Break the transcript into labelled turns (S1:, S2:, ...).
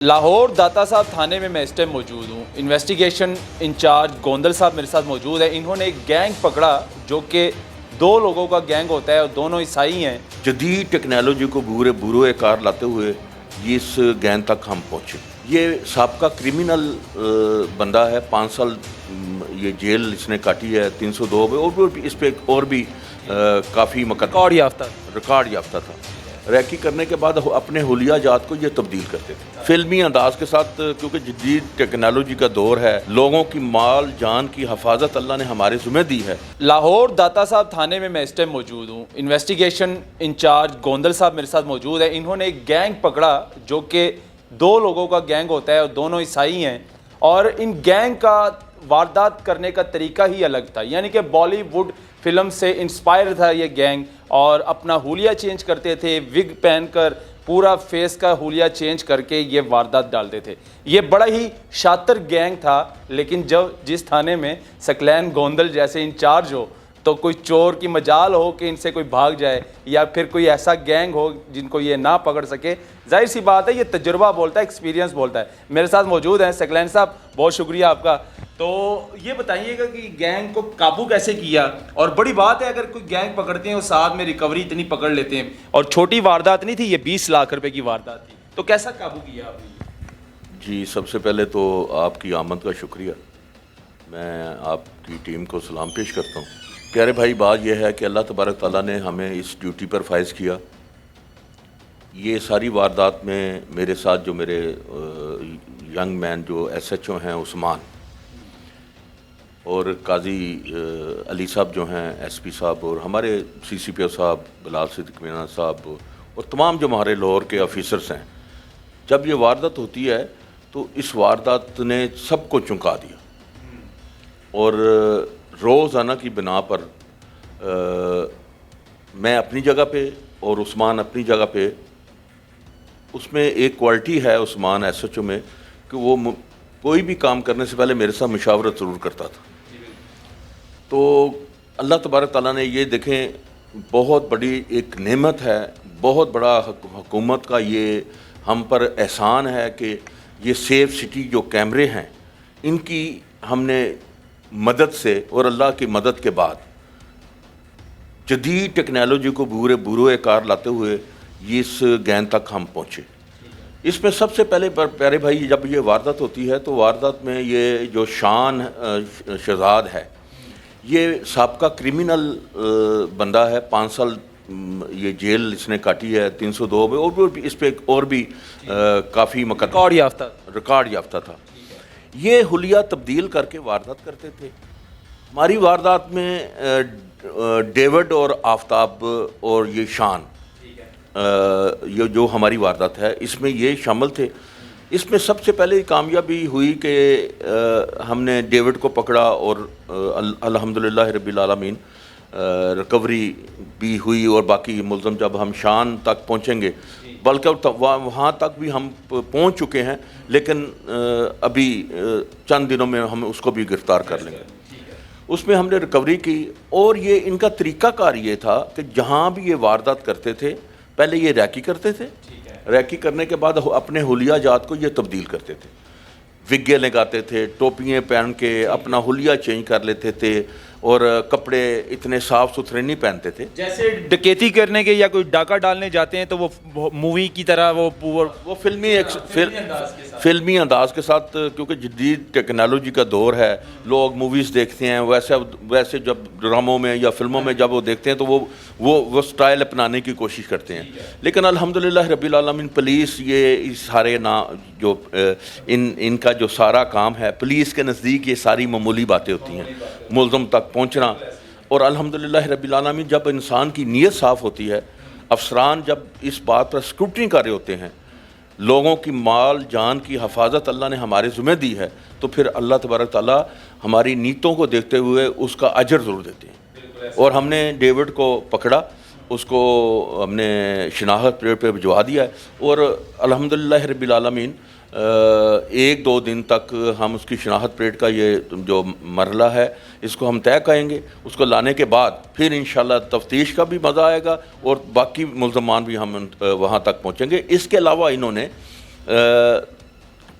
S1: لاہور داتا صاحب تھانے میں اس ٹائم موجود ہوں. انویسٹیگیشن انچارج گوندل صاحب میرے ساتھ موجود ہیں. انہوں نے ایک گینگ پکڑا جو کہ دو لوگوں کا گینگ ہوتا ہے اور دونوں عیسائی ہیں.
S2: جدید ٹیکنالوجی کو بروئے کار لاتے ہوئے اس گینگ تک ہم پہنچے. یہ سابقہ کرمنل بندہ ہے. 5 سال یہ جیل اس نے کاٹی ہے 302 میں، اور بھی اس پہ اور بھی کافی ریکارڈ یافتہ تھا. ریکی کرنے کے بعد اپنے حلیہ جات کو یہ تبدیل کرتے تھے فلمی انداز کے ساتھ، کیونکہ جدید ٹیکنالوجی کا دور ہے. لوگوں کی مال جان کی حفاظت اللہ نے ہمارے ذمہ دی ہے.
S1: لاہور داتا صاحب تھانے میں اس ٹائم موجود ہوں. انویسٹیگیشن انچارج گوندل صاحب میرے ساتھ موجود ہیں. انہوں نے ایک گینگ پکڑا جو کہ دو لوگوں کا گینگ ہوتا ہے اور دونوں عیسائی ہیں، اور ان گینگ کا واردات کرنے کا طریقہ ہی الگ تھا. یعنی کہ بالی ووڈ فلم سے انسپائر تھا یہ گینگ، اور اپنا حلیہ چینج کرتے تھے، وگ پہن کر پورا فیس کا حلیہ چینج کر کے یہ واردات ڈالتے تھے. یہ بڑا ہی شاطر گینگ تھا. لیکن جس تھانے میں ثقلین گوندل جیسے انچارج ہو تو کوئی چور کی مجال ہو کہ ان سے کوئی بھاگ جائے، یا پھر کوئی ایسا گینگ ہو جن کو یہ نہ پکڑ سکے. ظاہر سی بات ہے، یہ تجربہ بولتا ہے، ایکسپیرینس بولتا ہے. میرے ساتھ موجود ہیں ثقلین صاحب، بہت شکریہ آپ کا. تو یہ بتائیے گا کہ گینگ کو قابو کیسے کیا؟ اور بڑی بات ہے اگر کوئی گینگ پکڑتے ہیں اور ساتھ میں ریکوری اتنی پکڑ لیتے ہیں، اور چھوٹی واردات نہیں تھی، یہ 20 لاکھ روپے کی واردات تھی، تو کیسا قابو کیا آپ نے؟
S2: جی، سب سے پہلے تو آپ کی آمد کا شکریہ. میں آپ کی ٹیم کو سلام پیش کرتا ہوں. پیارے بھائی، بات یہ ہے کہ اللہ تبارک تعالیٰ نے ہمیں اس ڈیوٹی پر فائز کیا. یہ ساری واردات میں میرے ساتھ جو میرے ینگ مین جو SHO ہیں عثمان، اور قاضی علی صاحب جو ہیں SP صاحب، اور ہمارے CCPO صاحب بلال صدیق مینا صاحب، اور تمام جو ہمارے لاہور کے آفیسرس ہیں، جب یہ واردات ہوتی ہے تو اس واردات نے سب کو چونکا دیا. اور روزانہ کی بنا پر میں اپنی جگہ پہ اور عثمان اپنی جگہ پہ، اس میں ایک کوالٹی ہے عثمان SHO میں کہ وہ کوئی بھی کام کرنے سے پہلے میرے ساتھ مشاورت ضرور کرتا تھا. تو اللہ تبارک تعالیٰ نے یہ دیکھیں بہت بڑی ایک نعمت ہے، بہت بڑا حکومت کا یہ ہم پر احسان ہے کہ یہ سیف سٹی جو کیمرے ہیں، ان کی ہم نے مدد سے اور اللہ کی مدد کے بعد جدید ٹیکنالوجی کو بروئے کار لاتے ہوئے اس گینگ تک ہم پہنچے. اس میں سب سے پہلے پیارے بھائی، جب یہ واردات ہوتی ہے تو واردات میں یہ جو شان شہزاد ہے، یہ سابقہ کرمنل بندہ ہے. 5 سال یہ جیل اس نے کاٹی ہے 302 میں، اور بھی اس پہ اور بھی کافی ریکارڈ یافتہ تھا. یہ حلیہ تبدیل کر کے واردات کرتے تھے. ہماری واردات میں ڈیوڈ اور آفتاب اور یہ شان، یہ جو ہماری واردات ہے اس میں یہ شامل تھے. اس میں سب سے پہلے کامیابی ہوئی کہ ہم نے ڈیوڈ کو پکڑا، اور الحمدللہ رب العالمین ریکوری بھی ہوئی. اور باقی ملزم جب ہم شان تک پہنچیں گے، بلکہ وہاں تک بھی ہم پہنچ چکے ہیں، لیکن ابھی چند دنوں میں ہم اس کو بھی گرفتار کر لیں گے. اس میں ہم نے ریکوری کی. اور یہ ان کا طریقہ کار یہ تھا کہ جہاں بھی یہ واردات کرتے تھے، پہلے یہ ریکی کرتے تھے. ریکی کرنے کے بعد اپنے حلیہ جات کو یہ تبدیل کرتے تھے. وگے لگاتے تھے، ٹوپیاں پہن کے اپنا حلیہ چینج کر لیتے تھے، اور کپڑے اتنے صاف ستھرے نہیں پہنتے تھے.
S1: جیسے ڈکیتی کرنے کے یا کوئی ڈاکہ ڈالنے جاتے ہیں تو وہ مووی کی طرح وہ
S2: فلمی انداز کے ساتھ، کیونکہ جدید ٹیکنالوجی کا دور ہے. لوگ موویز دیکھتے ہیں، ویسے جب ڈراموں میں یا فلموں میں جب وہ دیکھتے ہیں تو وہ سٹائل اپنانے کی کوشش کرتے ہیں. لیکن الحمدللہ رب العالمین پولیس یہ سارے جو ان کا جو سارا کام ہے، پولیس کے نزدیک یہ ساری معمولی باتیں ہوتی ہیں، ملزم تک پہنچنا. اور الحمدللہ رب العالمین جب انسان کی نیت صاف ہوتی ہے، افسران جب اس بات پر اسکروٹنی کر رہے ہوتے ہیں، لوگوں کی مال جان کی حفاظت اللہ نے ہمارے ذمہ دی ہے، تو پھر اللہ تبارک تعالیٰ ہماری نیتوں کو دیکھتے ہوئے اس کا اجر ضرور دیتے ہیں. اور ہم نے ڈیوڈ کو پکڑا، اس کو ہم نے شناخت پلیٹ پہ بھجوا دیا ہے. اور الحمدللہ رب العالمین 1-2 دن تک ہم اس کی شناخت پلیٹ کا یہ جو مرحلہ ہے اس کو ہم طے کریں گے. اس کو لانے کے بعد پھر انشاءاللہ تفتیش کا بھی مزہ آئے گا، اور باقی ملزمان بھی ہم وہاں تک پہنچیں گے. اس کے علاوہ انہوں نے